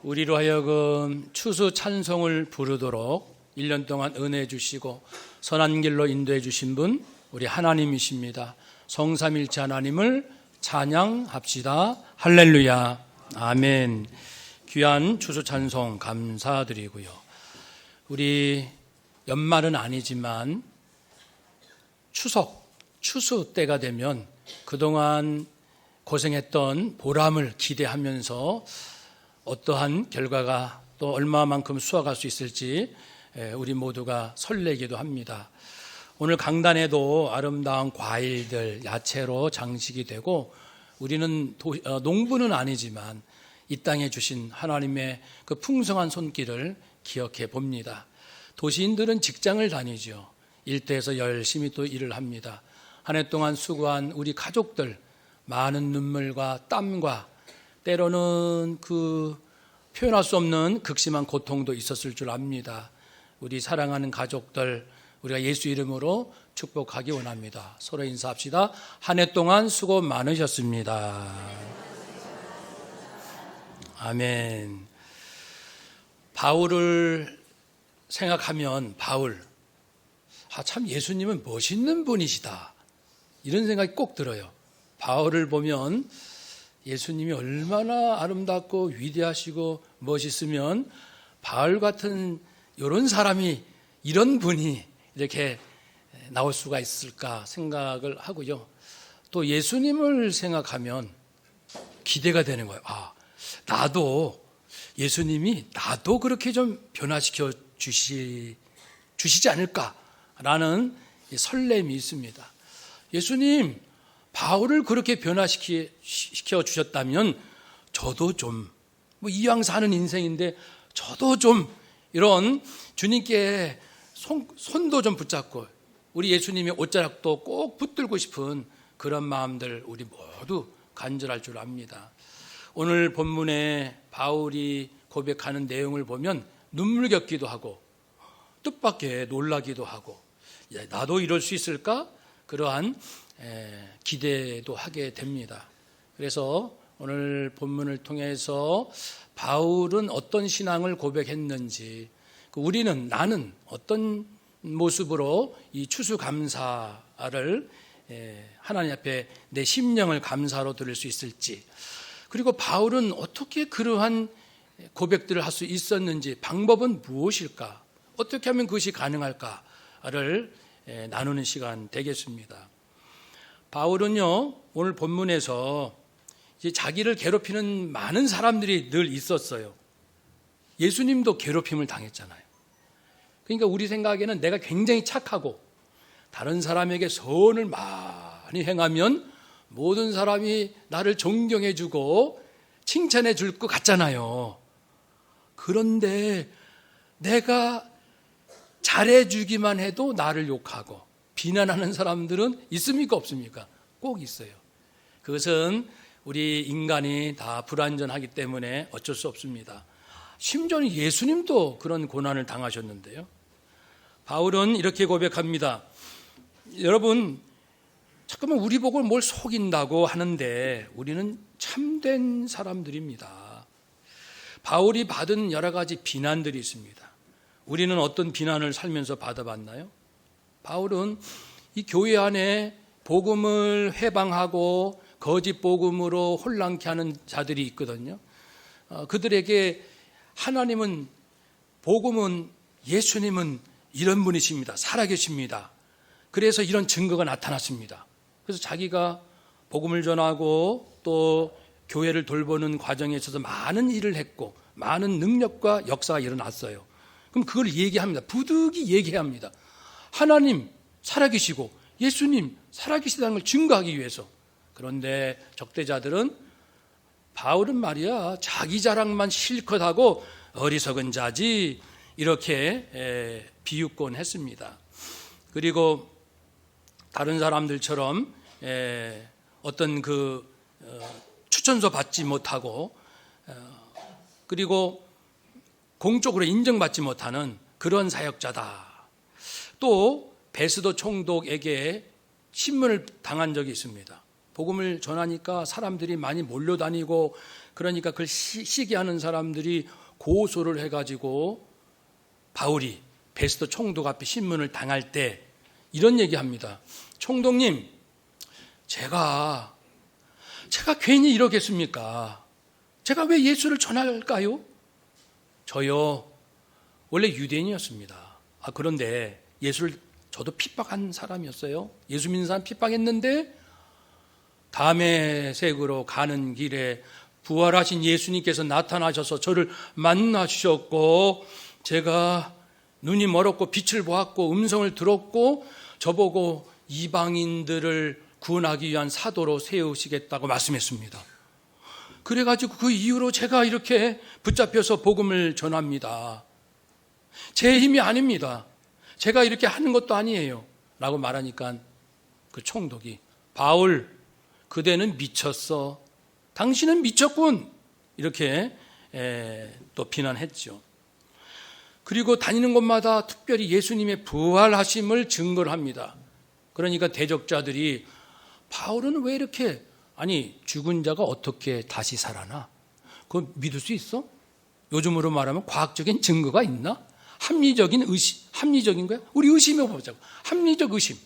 우리로 하여금 추수 찬송을 부르도록 1년 동안 은혜 주시고 선한 길로 인도해 주신 분 우리 하나님이십니다. 성삼일체 하나님을 찬양합시다. 할렐루야. 아멘. 귀한 추수 찬송 감사드리고요. 우리 연말은 아니지만 추수 때가 되면 그동안 고생했던 보람을 기대하면서 어떠한 결과가 또 얼마만큼 수확할 수 있을지 우리 모두가 설레기도 합니다. 오늘 강단에도 아름다운 과일들, 야채로 장식이 되고 우리는 농부는 아니지만 이 땅에 주신 하나님의 그 풍성한 손길을 기억해 봅니다. 도시인들은 직장을 다니죠. 일터에서 열심히 또 일을 합니다. 한 해 동안 수고한 우리 가족들, 많은 눈물과 땀과 때로는 그 표현할 수 없는 극심한 고통도 있었을 줄 압니다. 우리 사랑하는 가족들, 우리가 예수 이름으로 축복하기 원합니다. 서로 인사합시다. 한 해 동안 수고 많으셨습니다. 아멘. 바울을 생각하면 참 예수님은 멋있는 분이시다. 이런 생각이 꼭 들어요. 바울을 보면 예수님이 얼마나 아름답고 위대하시고 멋있으면 바울 같은 이런 사람이, 이런 분이 이렇게 나올 수가 있을까 생각을 하고요. 또 예수님을 생각하면 기대가 되는 거예요. 나도 예수님이 나도 그렇게 좀 변화시켜 주시지 않을까라는 설렘이 있습니다. 예수님 바울을 그렇게 변화시켜 주셨다면 저도 좀 이왕 사는 인생인데 저도 좀 이런 주님께 손도 좀 붙잡고 우리 예수님의 옷자락도 꼭 붙들고 싶은 그런 마음들 우리 모두 간절할 줄 압니다. 오늘 본문에 바울이 고백하는 내용을 보면 눈물겹기도 하고 뜻밖의 놀라기도 하고 나도 이럴 수 있을까? 그러한 기대도 하게 됩니다. 그래서 오늘 본문을 통해서 바울은 어떤 신앙을 고백했는지, 나는 어떤 모습으로 이 추수감사를 하나님 앞에 내 심령을 감사로 드릴 수 있을지, 그리고 바울은 어떻게 그러한 고백들을 할 수 있었는지, 방법은 무엇일까, 어떻게 하면 그것이 가능할까를 나누는 시간 되겠습니다. 바울은요, 오늘 본문에서 이제 자기를 괴롭히는 많은 사람들이 늘 있었어요. 예수님도 괴롭힘을 당했잖아요. 그러니까 우리 생각에는 내가 굉장히 착하고 다른 사람에게 선을 많이 행하면 모든 사람이 나를 존경해 주고 칭찬해 줄 것 같잖아요. 그런데 내가 잘해 주기만 해도 나를 욕하고 비난하는 사람들은 있습니까 없습니까? 꼭 있어요. 그것은 우리 인간이 다 불완전하기 때문에 어쩔 수 없습니다. 심지어는 예수님도 그런 고난을 당하셨는데요. 바울은 이렇게 고백합니다. 여러분, 잠깐만 우리 보고 뭘 속인다고 하는데 우리는 참된 사람들입니다. 바울이 받은 여러 가지 비난들이 있습니다. 우리는 어떤 비난을 살면서 받아봤나요? 바울은 이 교회 안에 복음을 회방하고 거짓 복음으로 혼란케 하는 자들이 있거든요. 그들에게 하나님은, 복음은, 예수님은 이런 분이십니다. 살아계십니다. 그래서 이런 증거가 나타났습니다. 그래서 자기가 복음을 전하고 또 교회를 돌보는 과정에 있어서 많은 일을 했고 많은 능력과 역사가 일어났어요. 그럼 그걸 얘기합니다. 부득이 얘기해야 합니다. 하나님 살아계시고 예수님 살아계시다는 걸 증거하기 위해서. 그런데 적대자들은 바울은 말이야 자기 자랑만 실컷 하고 어리석은 자지 이렇게 비웃곤 했습니다. 그리고 다른 사람들처럼 어떤 추천서 받지 못하고 그리고 공적으로 인정받지 못하는 그런 사역자다. 또 베스도 총독에게 신문을 당한 적이 있습니다. 복음을 전하니까 사람들이 많이 몰려다니고 그러니까 그걸 시기하는 사람들이 고소를 해가지고 바울이 베스도 총독 앞에 신문을 당할 때 이런 얘기합니다. 총독님, 제가 괜히 이러겠습니까? 제가 왜 예수를 전할까요? 저요, 원래 유대인이었습니다. 그런데 예수를 저도 핍박한 사람이었어요. 예수 믿는 사람 핍박했는데 다메섹으로 가는 길에 부활하신 예수님께서 나타나셔서 저를 만나주셨고 제가 눈이 멀었고 빛을 보았고 음성을 들었고 저보고 이방인들을 구원하기 위한 사도로 세우시겠다고 말씀했습니다. 그래가지고 그 이후로 제가 이렇게 붙잡혀서 복음을 전합니다. 제 힘이 아닙니다. 제가 이렇게 하는 것도 아니에요. 라고 말하니까 그 총독이 바울, 그대는 미쳤어. 당신은 미쳤군. 이렇게 또 비난했죠. 그리고 다니는 곳마다 특별히 예수님의 부활하심을 증거를 합니다. 그러니까 대적자들이 바울은 왜 이렇게 죽은 자가 어떻게 다시 살아나? 그거 믿을 수 있어? 요즘으로 말하면 과학적인 증거가 있나? 합리적인 의심, 합리적인 거야? 우리 의심해 보자고. 합리적 의심.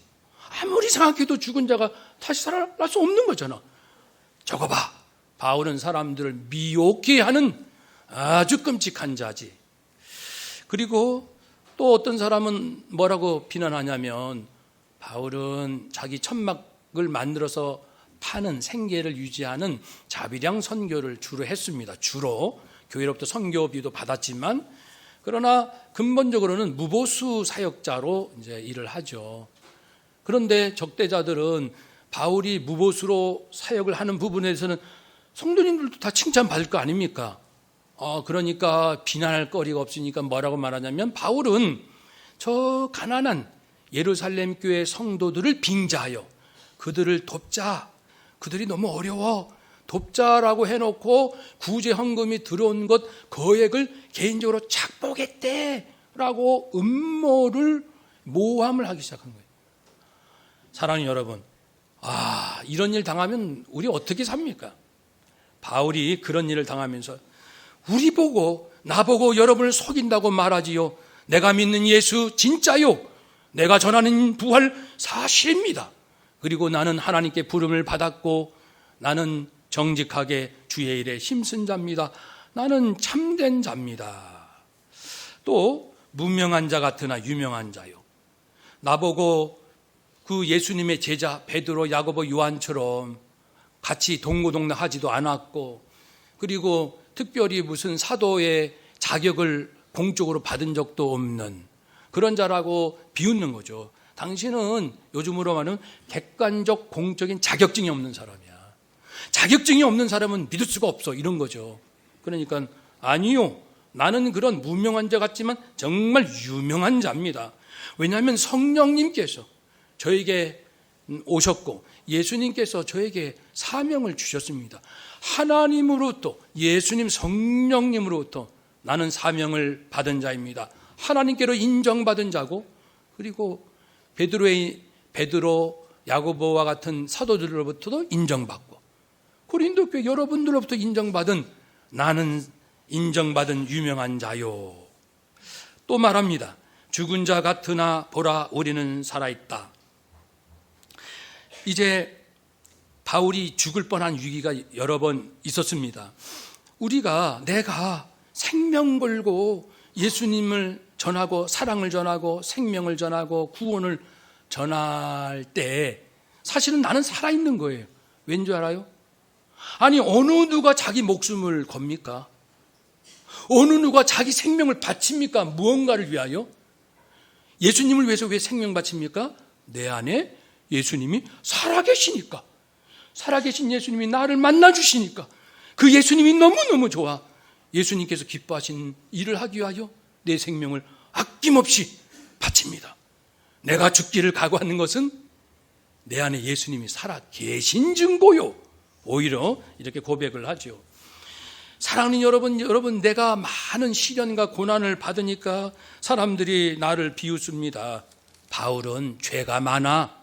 아무리 생각해도 죽은 자가 다시 살아날 수 없는 거잖아. 저거 봐. 바울은 사람들을 미혹게 하는 아주 끔찍한 자지. 그리고 또 어떤 사람은 뭐라고 비난하냐면 바울은 자기 천막을 만들어서 파는 생계를 유지하는 자비량 선교를 주로 했습니다. 주로 교회로부터 선교비도 받았지만 그러나 근본적으로는 무보수 사역자로 이제 일을 하죠. 그런데 적대자들은 바울이 무보수로 사역을 하는 부분에서는 성도님들도 다 칭찬받을 거 아닙니까? 그러니까 비난할 거리가 없으니까 뭐라고 말하냐면 바울은 저 가난한 예루살렘 교회 성도들을 빙자하여 그들을 돕자. 그들이 너무 어려워. 돕자라고 해놓고 구제 헌금이 들어온 것 거액을 개인적으로 착복했대라고 음모를 모함을 하기 시작한 거예요. 사랑하는 여러분, 이런 일 당하면 우리 어떻게 삽니까? 바울이 그런 일을 당하면서 나보고 여러분을 속인다고 말하지요. 내가 믿는 예수 진짜요. 내가 전하는 부활 사실입니다. 그리고 나는 하나님께 부름을 받았고 나는 정직하게 주의 일에 힘쓴 자입니다. 나는 참된 자입니다. 또 무명한 자 같으나 유명한 자요. 나보고 그 예수님의 제자 베드로, 야고보, 요한처럼 같이 동고동락하지도 않았고 그리고 특별히 무슨 사도의 자격을 공적으로 받은 적도 없는 그런 자라고 비웃는 거죠. 당신은 요즘으로 말하면 객관적 공적인 자격증이 없는 사람이야. 자격증이 없는 사람은 믿을 수가 없어. 이런 거죠. 그러니까 아니요. 나는 그런 무명한 자 같지만 정말 유명한 자입니다. 왜냐하면 성령님께서 저에게 오셨고 예수님께서 저에게 사명을 주셨습니다. 하나님으로부터 예수님 성령님으로부터 나는 사명을 받은 자입니다. 하나님께로 인정받은 자고 그리고 베드로, 야고보와 같은 사도들로부터도 인정받고 고린도 교회 여러분들로부터 인정받은 나는 인정받은 유명한 자요. 또 말합니다. 죽은 자 같으나 보라 우리는 살아있다. 이제 바울이 죽을 뻔한 위기가 여러 번 있었습니다. 내가 생명 걸고 예수님을 전하고 사랑을 전하고 생명을 전하고 구원을 전할 때 사실은 나는 살아있는 거예요. 왠지 알아요? 어느 누가 자기 목숨을 겁니까? 어느 누가 자기 생명을 바칩니까? 무언가를 위하여? 예수님을 위해서 왜 생명 바칩니까? 내 안에 예수님이 살아계시니까. 살아계신 예수님이 나를 만나주시니까. 그 예수님이 너무너무 좋아. 예수님께서 기뻐하신 일을 하기 위하여 내 생명을 아낌없이 바칩니다. 내가 죽기를 각오하는 것은 내 안에 예수님이 살아계신 증거요. 오히려 이렇게 고백을 하죠. 사랑하는 여러분, 내가 많은 시련과 고난을 받으니까 사람들이 나를 비웃습니다. 바울은 죄가 많아.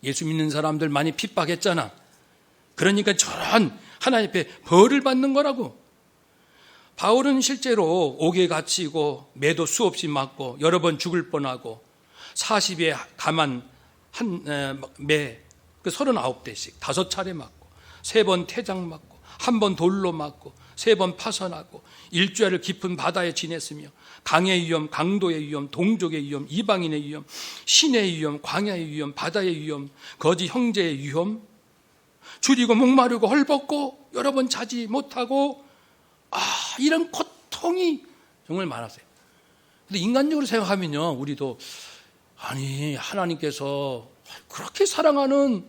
예수 믿는 사람들 많이 핍박했잖아. 그러니까 저런 하나님 앞에 벌을 받는 거라고. 바울은 실제로 옥에 갇히고 매도 수없이 맞고 여러 번 죽을 뻔하고 40에 가만 매 39대씩 5차례 맞고 3번 태장 맞고 1번 돌로 맞고 3번 파선하고 일주일을 깊은 바다에 지냈으며 강의 위험, 강도의 위험, 동족의 위험, 이방인의 위험, 신의 위험, 광야의 위험, 바다의 위험, 거지 형제의 위험, 줄이고 목마르고 헐벗고 여러 번 자지 못하고 이런 고통이 정말 많았어요. 근데 인간적으로 생각하면요, 우리도 아니 하나님께서 그렇게 사랑하는,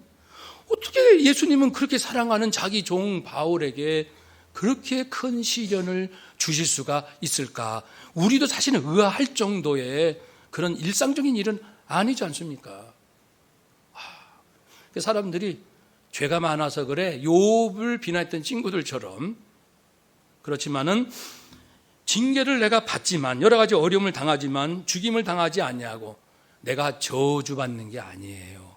어떻게 예수님은 그렇게 사랑하는 자기 종 바울에게 그렇게 큰 시련을 주실 수가 있을까? 우리도 사실은 의아할 정도의 그런 일상적인 일은 아니지 않습니까? 사람들이 죄가 많아서 그래 욥을 비난했던 친구들처럼, 그렇지만은 징계를 내가 받지만 여러 가지 어려움을 당하지만 죽임을 당하지 아니하고 내가 저주받는 게 아니에요.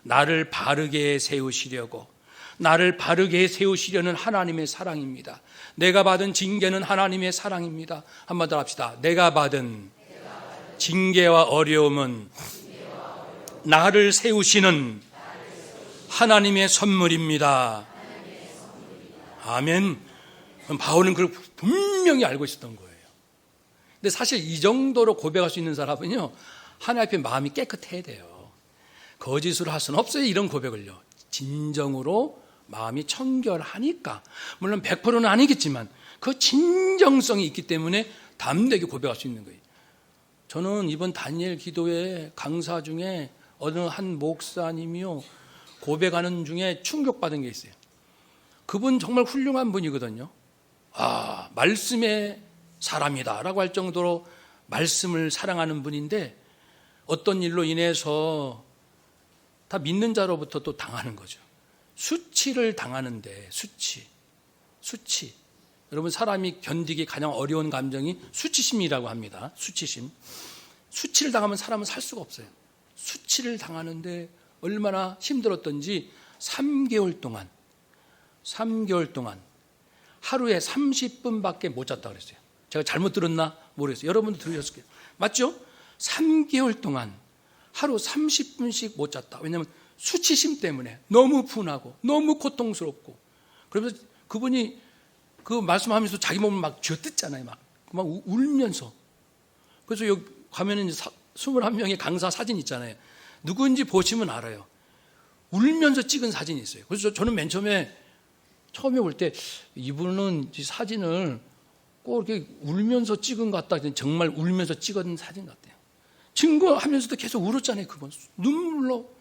나를 바르게 세우시려고, 나를 바르게 세우시려는 하나님의 사랑입니다. 내가 받은 징계는 하나님의 사랑입니다. 한번 더 합시다. 내가 받은 징계와 어려움은 나를 세우시는 하나님의 선물입니다. 아멘. 그럼 바울은 그걸 분명히 알고 있었던 거예요. 근데 사실 이 정도로 고백할 수 있는 사람은요, 하나님 앞에 마음이 깨끗해야 돼요. 거짓으로 할 수는 없어요, 이런 고백을요. 진정으로 마음이 청결하니까, 물론 100%는 아니겠지만 그 진정성이 있기 때문에 담대하게 고백할 수 있는 거예요. 저는 이번 다니엘 기도회 강사 중에 어느 한 목사님이요, 고백하는 중에 충격받은 게 있어요. 그분 정말 훌륭한 분이거든요. 말씀의 사람이다 라고 할 정도로 말씀을 사랑하는 분인데, 어떤 일로 인해서 다 믿는 자로부터 또 당하는 거죠. 수치를 당하는데, 수치. 여러분, 사람이 견디기 가장 어려운 감정이 수치심이라고 합니다. 수치심. 수치를 당하면 사람은 살 수가 없어요. 수치를 당하는데 얼마나 힘들었던지 3개월 동안 하루에 30분밖에 못 잤다 그랬어요. 제가 잘못 들었나 모르겠어요. 여러분도 들으셨을 거예요. 맞죠? 3개월 동안 하루 30분씩 못 잤다. 왜냐하면 수치심 때문에 너무 분하고 너무 고통스럽고, 그러면서 그분이 그 말씀하면서 자기 몸을 막 쥐어뜯잖아요. 막 울면서. 그래서 여기 가면은 21명의 강사 사진 있잖아요. 누구인지 보시면 알아요. 울면서 찍은 사진이 있어요. 그래서 저는 맨 처음에 볼 때 이분은 이 사진을 꼭 이렇게 울면서 찍은 것 같다. 정말 울면서 찍은 사진 같아요. 증거하면서도 계속 울었잖아요. 그분 눈물로,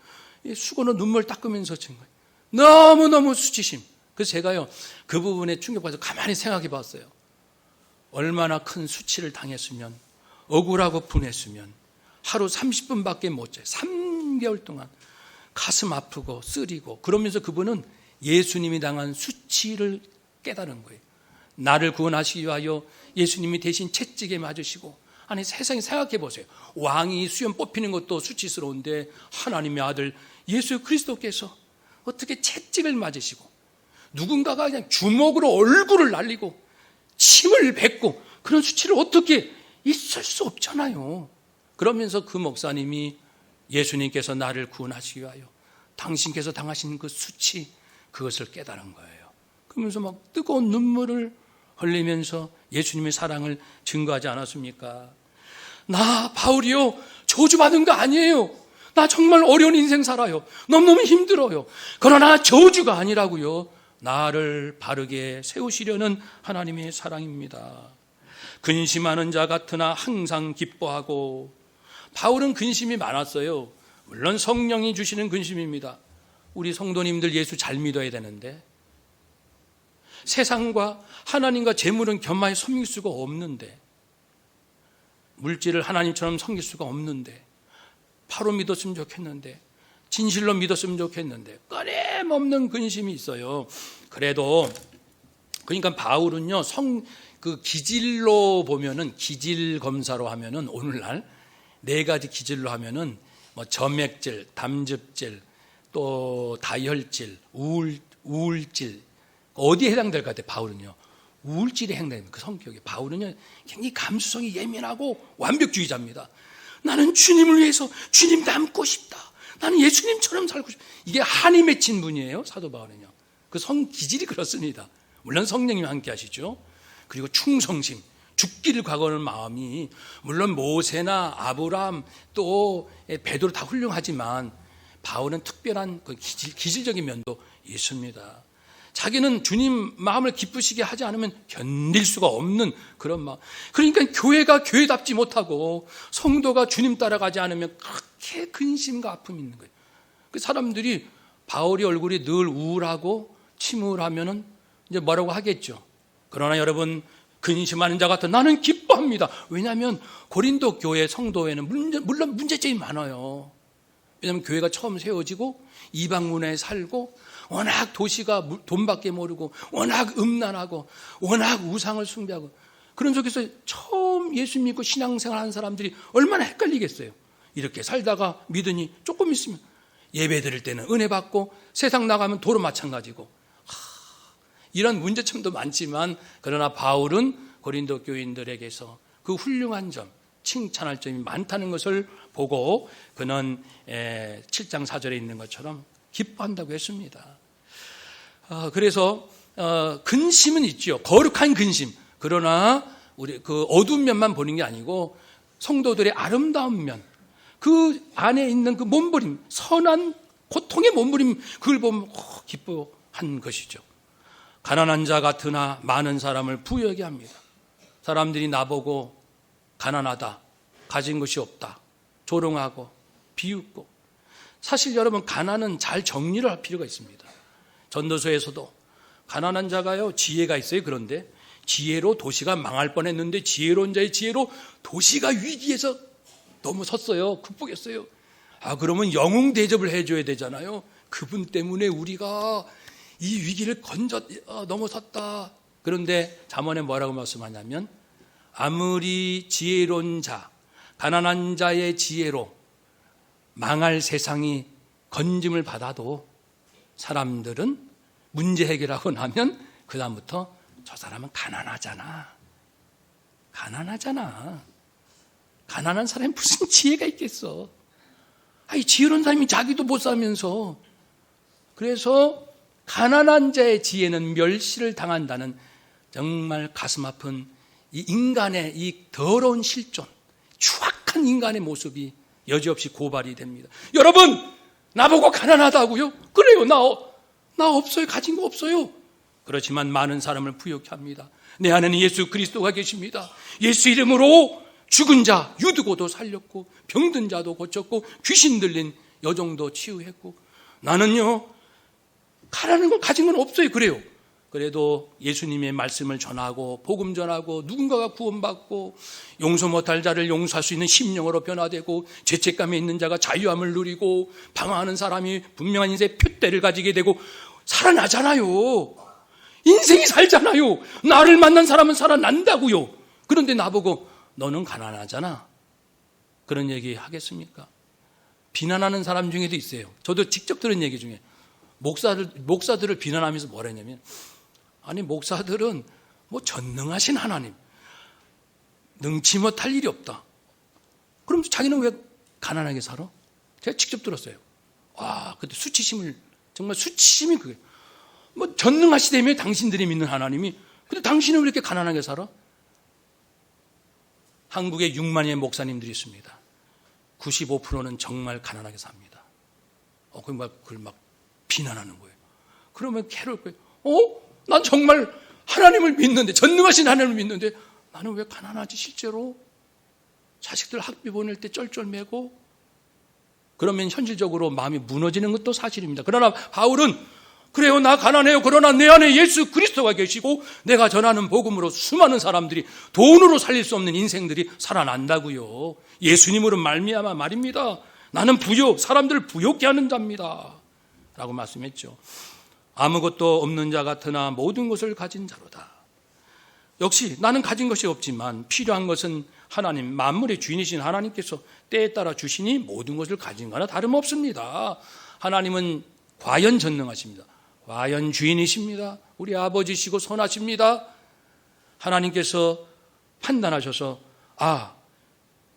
수건으로 눈물 닦으면서 증거해요. 너무너무 수치심. 그래서 제가요, 그 부분에 충격받아서 가만히 생각해 봤어요. 얼마나 큰 수치를 당했으면, 억울하고 분했으면 하루 30분밖에 못 자요. 3개월 동안 가슴 아프고 쓰리고, 그러면서 그분은 예수님이 당한 수치를 깨달은 거예요. 나를 구원하시기 위하여 예수님이 대신 채찍에 맞으시고, 아니 세상에 생각해 보세요. 왕이 수염 뽑히는 것도 수치스러운데 하나님의 아들 예수 그리스도께서 어떻게 채찍을 맞으시고, 누군가가 그냥 주먹으로 얼굴을 날리고 침을 뱉고, 그런 수치를 어떻게 있을 수 없잖아요. 그러면서 그 목사님이 예수님께서 나를 구원하시기 위하여 당신께서 당하신 그 수치, 그것을 깨달은 거예요. 그러면서 막 뜨거운 눈물을 흘리면서 예수님의 사랑을 증거하지 않았습니까? 나 바울이요, 저주받은 거 아니에요. 나 정말 어려운 인생 살아요. 너무너무 힘들어요. 그러나 저주가 아니라고요. 나를 바르게 세우시려는 하나님의 사랑입니다. 근심하는 자 같으나 항상 기뻐하고. 바울은 근심이 많았어요. 물론 성령이 주시는 근심입니다. 우리 성도님들 예수 잘 믿어야 되는데, 세상과 하나님과 재물은 겸하여 섬길 수가 없는데, 물질을 하나님처럼 섬길 수가 없는데, 바로 믿었으면 좋겠는데, 진실로 믿었으면 좋겠는데, 끊임없는 근심이 있어요. 그래도 그러니까 바울은요, 그 기질로 보면은, 기질 검사로 하면은, 오늘날 4가지 기질로 하면은 뭐 점액질, 담즙질, 또 다혈질, 우울질. 어디에 해당될 것 같아요? 바울은요. 우울질에 해당됩니다. 그 성격이. 바울은요, 굉장히 감수성이 예민하고 완벽주의자입니다. 나는 주님을 위해서 주님 닮고 싶다. 나는 예수님처럼 살고 싶다. 이게 한이 맺힌 분이에요, 사도 바울은요. 그 기질이 그렇습니다. 물론 성령님이 함께 하시죠. 그리고 충성심, 죽기를 각오하는 마음이, 물론 모세나 아브라함 또 베드로 다 훌륭하지만 바울은 특별한 그 기질적인 면도 있습니다. 자기는 주님 마음을 기쁘시게 하지 않으면 견딜 수가 없는 그런 마음. 그러니까 교회가 교회답지 못하고 성도가 주님 따라가지 않으면 그렇게 근심과 아픔이 있는 거예요. 그 사람들이 바울이 얼굴이 늘 우울하고 침울하면은 이제 뭐라고 하겠죠. 그러나 여러분, 근심하는 자 같은 나는 기뻐합니다. 왜냐하면 고린도 교회 성도에는 물론 문제점이 많아요. 왜냐하면 교회가 처음 세워지고 이방 문화에 살고 워낙 도시가 돈밖에 모르고 워낙 음란하고 워낙 우상을 숭배하고 그런 속에서 처음 예수 믿고 신앙생활 하는 사람들이 얼마나 헷갈리겠어요. 이렇게 살다가 믿으니 조금 있으면 예배 드릴 때는 은혜 받고 세상 나가면 도로 마찬가지고 이런 문제점도 많지만 그러나 바울은 고린도 교인들에게서 그 훌륭한 점, 칭찬할 점이 많다는 것을 보고 그는 7장 4절에 있는 것처럼 기뻐한다고 했습니다. 그래서 근심은 있죠. 거룩한 근심. 그러나 우리 그 어두운 면만 보는 게 아니고 성도들의 아름다운 면, 그 안에 있는 그 몸부림, 선한 고통의 몸부림, 그걸 보면 기뻐한 것이죠. 가난한 자 같으나 많은 사람을 부유하게 합니다. 사람들이 나보고 가난하다, 가진 것이 없다, 조롱하고 비웃고. 사실 여러분, 가난은 잘 정리를 할 필요가 있습니다. 전도서에서도 가난한 자가요 지혜가 있어요. 그런데 지혜로 도시가 망할 뻔했는데 지혜로운 자의 지혜로 도시가 위기에서 넘어섰어요. 극복했어요. 그러면 영웅 대접을 해줘야 되잖아요. 그분 때문에 우리가 이 위기를 넘어섰다. 그런데 잠언에 뭐라고 말씀하냐면 아무리 지혜로운 자, 가난한 자의 지혜로 망할 세상이 건짐을 받아도 사람들은 문제 해결하고 나면 그 다음부터 저 사람은 가난하잖아. 가난한 사람이 무슨 지혜가 있겠어. 지혜로운 사람이 자기도 못 사면서. 그래서 가난한 자의 지혜는 멸시를 당한다는 정말 가슴 아픈 이 인간의 이 더러운 실존, 추악한 인간의 모습이 여지없이 고발이 됩니다. 여러분, 나보고 가난하다고요? 그래요. 나 없어요. 가진 거 없어요. 그렇지만 많은 사람을 부유케 합니다. 내 안에는 예수 그리스도가 계십니다. 예수 이름으로 죽은 자 유두고도 살렸고 병든 자도 고쳤고 귀신 들린 여종도 치유했고 나는요 가라는 걸 가진 건 없어요. 그래요. 그래도 예수님의 말씀을 전하고 복음 전하고 누군가가 구원받고 용서 못할 자를 용서할 수 있는 심령으로 변화되고 죄책감에 있는 자가 자유함을 누리고 방황하는 사람이 분명한 인생의 표대를 가지게 되고 살아나잖아요. 인생이 살잖아요. 나를 만난 사람은 살아난다고요. 그런데 나보고 너는 가난하잖아. 그런 얘기 하겠습니까? 비난하는 사람 중에도 있어요. 저도 직접 들은 얘기 중에 목사들을 비난하면서 뭐라 했냐면 목사들은 전능하신 하나님, 능치 못할 일이 없다. 그럼 자기는 왜 가난하게 살아? 제가 직접 들었어요. 그때 정말 수치심이 그게. 전능하시다며 당신들이 믿는 하나님이. 근데 당신은 왜 이렇게 가난하게 살아? 한국에 6만여의 목사님들이 있습니다. 95%는 정말 가난하게 삽니다. 그걸 막 비난하는 거예요. 그러면 괴로울 거예요. 난 정말 하나님을 믿는데, 전능하신 하나님을 믿는데 나는 왜 가난하지 실제로? 자식들 학비 보낼 때 쩔쩔매고. 그러면 현실적으로 마음이 무너지는 것도 사실입니다. 그러나 바울은 그래요, 나 가난해요. 그러나 내 안에 예수 그리스도가 계시고 내가 전하는 복음으로 수많은 사람들이 돈으로 살릴 수 없는 인생들이 살아난다고요. 예수님으로 말미암아 말입니다. 나는 사람들을 부욕케 하는 자입니다. 라고 말씀했죠. 아무것도 없는 자 같으나 모든 것을 가진 자로다. 역시 나는 가진 것이 없지만 필요한 것은 하나님, 만물의 주인이신 하나님께서 때에 따라 주시니 모든 것을 가진 거나 다름없습니다. 하나님은 과연 전능하십니다. 과연 주인이십니다. 우리 아버지시고 선하십니다. 하나님께서 판단하셔서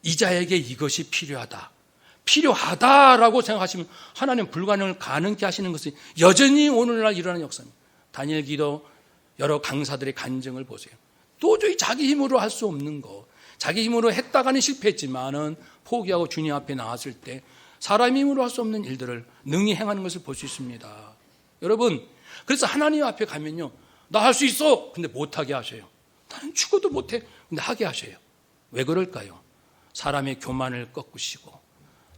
이 자에게 이것이 필요하다라고 생각하시면 하나님 불가능을 가능케 하시는 것은 여전히 오늘날 일어나는 역사입니다. 다니엘 기도 여러 강사들의 간증을 보세요. 도저히 자기 힘으로 할 수 없는 거, 자기 힘으로 했다가는 실패했지만은 포기하고 주님 앞에 나왔을 때 사람 힘으로 할 수 없는 일들을 능히 행하는 것을 볼 수 있습니다. 여러분, 그래서 하나님 앞에 가면요, 나 할 수 있어. 근데 못하게 하셔요. 나는 죽어도 못해. 근데 하게 하셔요. 왜 그럴까요? 사람의 교만을 꺾으시고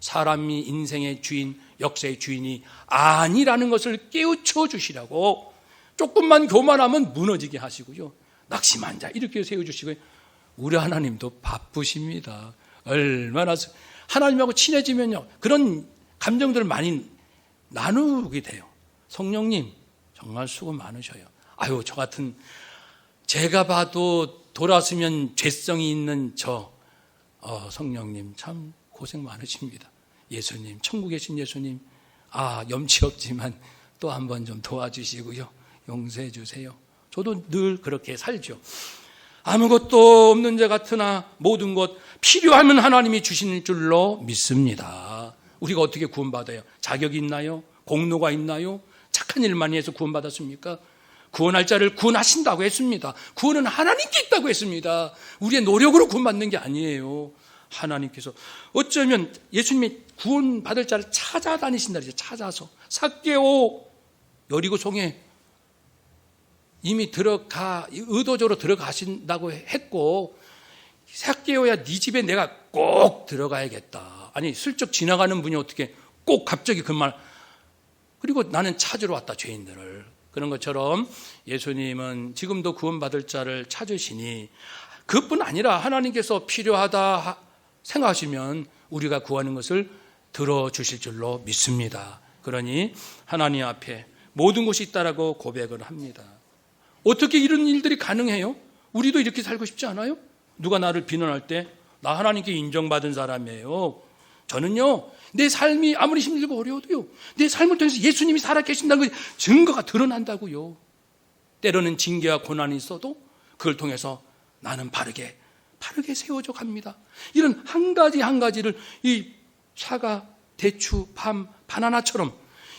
사람이 인생의 주인, 역사의 주인이 아니라는 것을 깨우쳐 주시라고 조금만 교만하면 무너지게 하시고요. 낙심한 자 이렇게 세워주시고요. 우리 하나님도 바쁘십니다. 얼마나 하나님하고 친해지면요, 그런 감정들을 많이 나누게 돼요. 성령님 정말 수고 많으셔요. 저 같은 제가 봐도 돌아서면 죄성이 있는 성령님 참 고생 많으십니다. 예수님, 천국에 계신 예수님, 염치 없지만 또 한 번 좀 도와주시고요, 용서해 주세요. 저도 늘 그렇게 살죠. 아무것도 없는 자 같으나 모든 것 필요하면 하나님이 주시는 줄로 믿습니다. 우리가 어떻게 구원받아요? 자격이 있나요? 공로가 있나요? 착한 일 많이 해서 구원받았습니까? 구원할 자를 구원하신다고 했습니다. 구원은 하나님께 있다고 했습니다. 우리의 노력으로 구원받는 게 아니에요. 하나님께서 어쩌면 예수님이 구원받을 자를 찾아다니신다 그러죠. 찾아서 삭개오 여리고성에 이미 의도적으로 들어가신다고 했고, 삭개오야 네 집에 내가 꼭 들어가야겠다. 아니 슬쩍 지나가는 분이 어떻게 꼭 갑자기 그 말, 그리고 나는 찾으러 왔다 죄인들을. 그런 것처럼 예수님은 지금도 구원받을 자를 찾으시니 그뿐 아니라 하나님께서 필요하다 생각하시면 우리가 구하는 것을 들어주실 줄로 믿습니다. 그러니 하나님 앞에 모든 것이 있다라고 고백을 합니다. 어떻게 이런 일들이 가능해요? 우리도 이렇게 살고 싶지 않아요? 누가 나를 비난할 때 나 하나님께 인정받은 사람이에요. 저는요, 내 삶이 아무리 힘들고 어려워도요, 내 삶을 통해서 예수님이 살아계신다는 그 증거가 드러난다고요. 때로는 징계와 고난이 있어도 그걸 통해서 나는 바르게 세워져 갑니다. 이런 한 가지 한 가지를 이 사과, 대추, 밤, 바나나처럼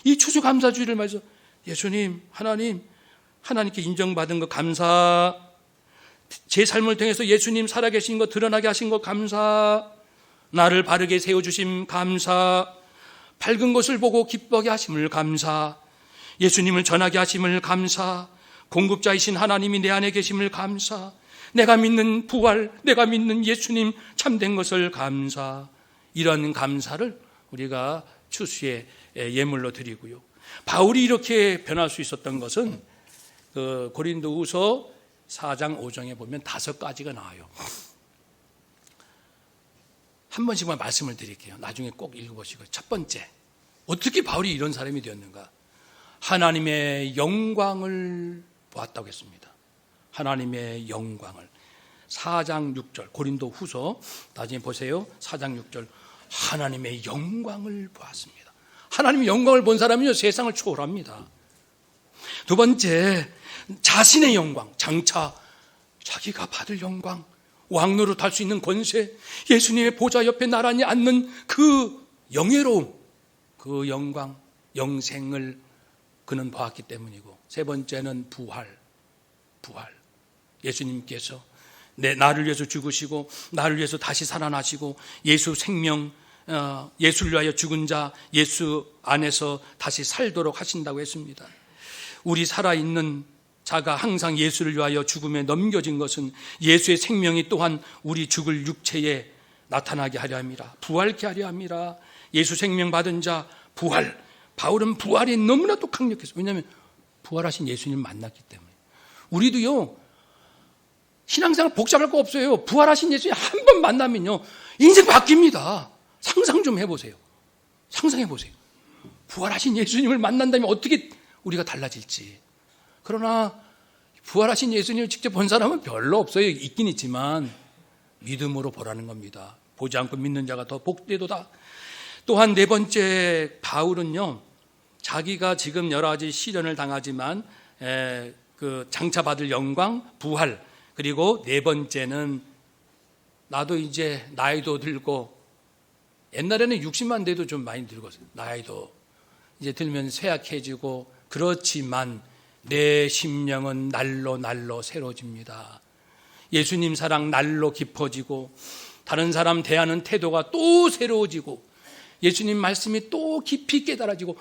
이 추수감사주의를 말해서 예수님, 하나님께 인정받은 것 감사, 제 삶을 통해서 예수님 살아계신 것 드러나게 하신 것 감사, 나를 바르게 세워주심 감사, 밝은 것을 보고 기뻐하게 하심을 감사, 예수님을 전하게 하심을 감사, 공급자이신 하나님이 내 안에 계심을 감사, 내가 믿는 부활, 내가 믿는 예수님 참된 것을 감사, 이런 감사를 우리가 추수의 예물로 드리고요. 바울이 이렇게 변할 수 있었던 것은 고린도후서 4장 5장에 보면 5가지가 나와요. 한 번씩만 말씀을 드릴게요. 나중에 꼭 읽어보시고. 첫 번째, 어떻게 바울이 이런 사람이 되었는가? 하나님의 영광을 보았다고 했습니다. 하나님의 영광을. 4장 6절 고린도후서 나중에 보세요. 4장 6절 하나님의 영광을 보았습니다. 하나님의 영광을 본 사람은요, 세상을 초월합니다. 두 번째, 자신의 영광, 장차 자기가 받을 영광, 왕노릇 할 수 있는 권세, 예수님의 보좌 옆에 나란히 앉는 그 영예로움, 그 영광, 영생을 그는 보았기 때문이고, 세 번째는 부활. 예수님께서 나를 위해서 죽으시고 나를 위해서 다시 살아나시고 예수 생명, 예수를 위하여 죽은 자 예수 안에서 다시 살도록 하신다고 했습니다. 우리 살아있는 자가 항상 예수를 위하여 죽음에 넘겨진 것은 예수의 생명이 또한 우리 죽을 육체에 나타나게 하려 합니다. 부활케 하려 합니다. 예수 생명 받은 자 부활. 바울은 부활이 너무나도 강력했어요. 왜냐하면 부활하신 예수님을 만났기 때문에. 우리도요, 신앙생활 복잡할 거 없어요. 부활하신 예수님 한 번 만나면요, 인생 바뀝니다. 상상 좀 해보세요. 상상해보세요. 부활하신 예수님을 만난다면 어떻게 우리가 달라질지. 그러나 부활하신 예수님을 직접 본 사람은 별로 없어요. 있긴 있지만 믿음으로 보라는 겁니다. 보지 않고 믿는 자가 더 복되도다. 또한 네 번째, 바울은요, 자기가 지금 여러 가지 시련을 당하지만 그 장차받을 영광, 부활, 그리고 네 번째는 나도 이제 나이도 들고, 옛날에는 60만 돼도 좀 많이 들었어요. 나이도 이제 들면 쇠약해지고, 그렇지만 내 심령은 날로 날로 새로워집니다. 예수님 사랑 날로 깊어지고, 다른 사람 대하는 태도가 또 새로워지고, 예수님 말씀이 또 깊이 깨달아지고,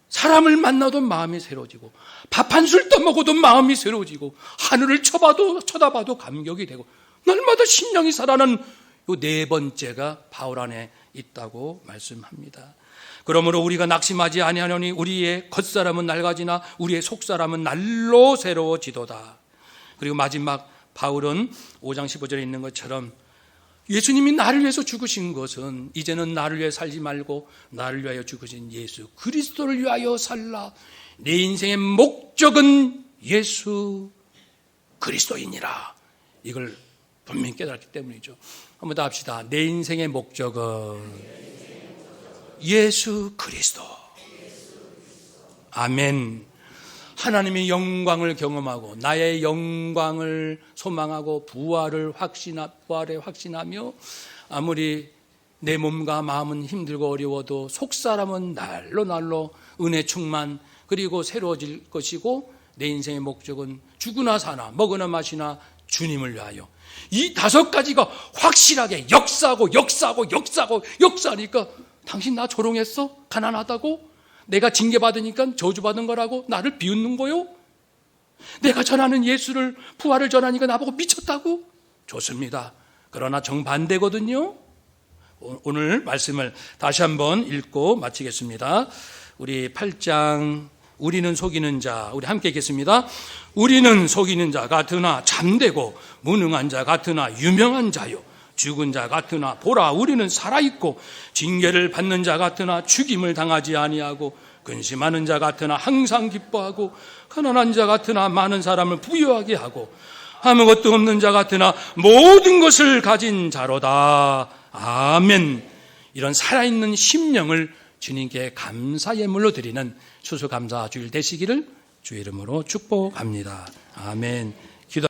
사람을 만나도 마음이 새로워지고, 밥 한 술 떠먹어도 마음이 새로워지고, 하늘을 쳐다봐도 감격이 되고, 날마다 심령이 살아나는 요 네 번째가 바울 안에 있다고 말씀합니다. 그러므로 우리가 낙심하지 아니하노니 우리의 겉사람은 낡아지나 우리의 속사람은 날로 새로워지도다. 그리고 마지막 바울은 5장 15절에 있는 것처럼 예수님이 나를 위해서 죽으신 것은 이제는 나를 위해 살지 말고 나를 위하여 죽으신 예수 그리스도를 위하여 살라. 내 인생의 목적은 예수 그리스도이니라. 이걸 분명히 깨달았기 때문이죠. 한번 더 합시다. 내 인생의 목적은 예수 그리스도. 아멘. 하나님의 영광을 경험하고 나의 영광을 소망하고 부활에 확신하며 아무리 내 몸과 마음은 힘들고 어려워도 속사람은 날로 날로 은혜 충만, 그리고 새로워질 것이고, 내 인생의 목적은 죽으나 사나 먹으나 마시나 주님을 위하여. 이 5가지가 확실하게 역사하니까 당신 나 조롱했어? 가난하다고? 내가 징계받으니까 저주받은 거라고 나를 비웃는 거요? 내가 전하는 예수를, 부활을 전하니까 나보고 미쳤다고? 좋습니다. 그러나 정반대거든요. 오늘 말씀을 다시 한번 읽고 마치겠습니다. 우리 8장, 우리는 속이는 자, 우리 함께 읽겠습니다. 우리는 속이는 자 같으나 참되고 무능한 자 같으나 유명한 자요, 죽은 자 같으나 보라 우리는 살아있고, 징계를 받는 자 같으나 죽임을 당하지 아니하고, 근심하는 자 같으나 항상 기뻐하고, 가난한 자 같으나 많은 사람을 부유하게 하고, 아무것도 없는 자 같으나 모든 것을 가진 자로다. 아멘. 이런 살아있는 심령을 주님께 감사 예물로 드리는 추수감사 주일 되시기를 주의 이름으로 축복합니다. 아멘.